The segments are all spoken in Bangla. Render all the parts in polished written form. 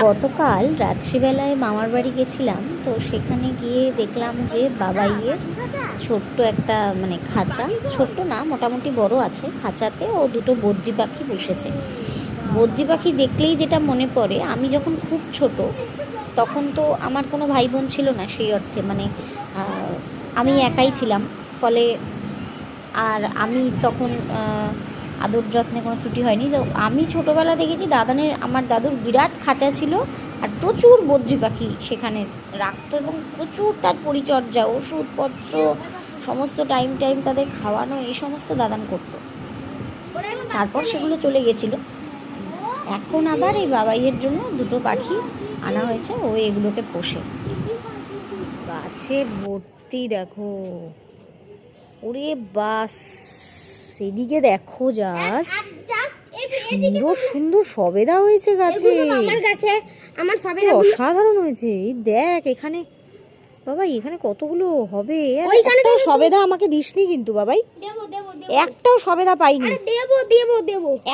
গতকাল রাত্রিবেলায় মামার বাড়ি গেছিলাম, তো সেখানে গিয়ে দেখলাম যে বাবাইয়ের ছোট্ট একটা মানে খাঁচা, ছোট্ট না মোটামুটি বড় আছে, খাঁচাতে ও দুটো বদ্রি পাখি বসেছে। বদ্রি পাখি দেখলেই যেটা মনে পড়ে, আমি যখন খুব ছোট তখন তো আমার কোনো ভাই বোন ছিল না সেই অর্থে, মানে আমি একাই ছিলাম, ফলে আর আমি তখন আদর যত্নে কোনো ত্রুটি হয়নি। তো আমি ছোটোবেলা দেখেছি আমার দাদুর বিরাট খাঁচা ছিল আর প্রচুর বদ্রি পাখি সেখানে রাখতো এবং প্রচুর তার পরিচর্যা, ওষুধপত্র, সমস্ত টাইম তাদের খাওয়ানো, এই সমস্ত দাদান করতো। তারপর সেগুলো চলে গেছিলো। এখন আবার এই বাবাইয়ের জন্য দুটো পাখি আনা হয়েছে, ও এগুলোকে পোষে। গাছে ভর্তি, দেখো ওরে বাস, এদিকে দেখো জাস্ট সুন্দর সুন্দর সবেদা হয়েছে গাছে, আমার সবেদা অসাধারণ হয়েছে। এই দেখ এখানে বাবাই, এখানে কতগুলো হবে। একটাও সবেদা আমাকে দিসনি কিন্তু বাবাই, একটাও সবেদা পাইনি।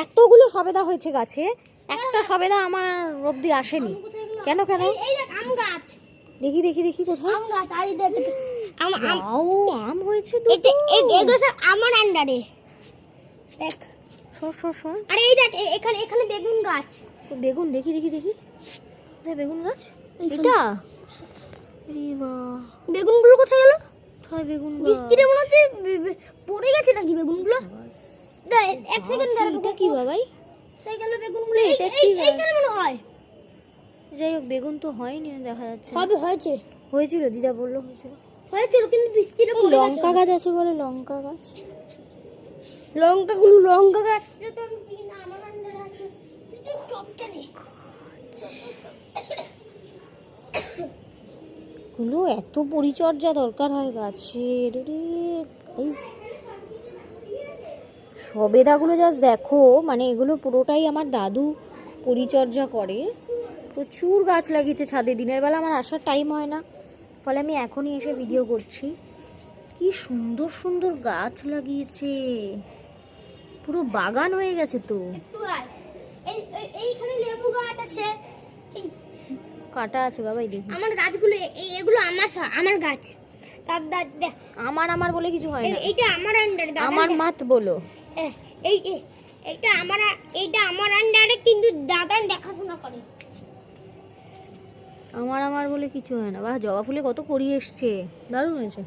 এতগুলো সবেদা হয়েছে গাছে, একটা সবেদা আমার অব্দি আসেনি। কেন কেন দেখি দেখি দেখি কোথায় আম হয়েছে আমার আন্ডারে। দেখ সর। আরে এই দেখ এখানে এখানে বেগুন গাছ। বেগুন দেখি দেখি দেখি, বেগুন গাছ এটা। বেগুনগুলো কোথায় গেল? কোথায় বেগুন গাছ? বৃষ্টিতে মনে হচ্ছে পড়ে গেছে নাকি বেগুনগুলো? এক সেকেন্ড দাঁড়া। এটা কি বাবাই? সেই গেল বেগুনগুলো। এইখানে মনে হয়। যাই হোক, বেগুন তো হয়নি দেখা যাচ্ছে। সবই হয়েছিল, দিদা বললো হয়েছিল কিন্তু বৃষ্টিতে পড়ে গেছে। লঙ্কা গাছ আছে বলে, লঙ্কা গাছ, লঙ্কা গাছ তো আমি চিনি না, আমার আন্ডারে আছে। তুই সব জানি গুলো এত পরিচর্যা দরকার হয় গাছের রে। সবেদাগুলো জাস্ট দেখো, মানে এগুলো পুরোটাই আমার দাদু পরিচর্যা করে। প্রচুর গাছ লাগিয়েছে ছাদে, দিনের বেলা আমার আসার টাইম হয় না, ফলে আমি এখনই এসে ভিডিও করছি। কি সুন্দর সুন্দর গাছ লাগিয়েছে, পুরো বাগান হয়ে গেছে তো। এইখানে লেবু গাছ আছে, কাটা আছে বাবাই দেখি। আমার গাছগুলো এগুলো আমার গাছ। আমার বলে কিছু হয় না, এইটা আমার আন্ডারে, আমার মাত বলো। এইটা আমার আন্ডারে, কিন্তু দাদা দেখাশোনা করে। আমার বলে কিছু হয় না। বাহ, জবা ফুলে কত করি এসছে, দারুণ হয়েছে।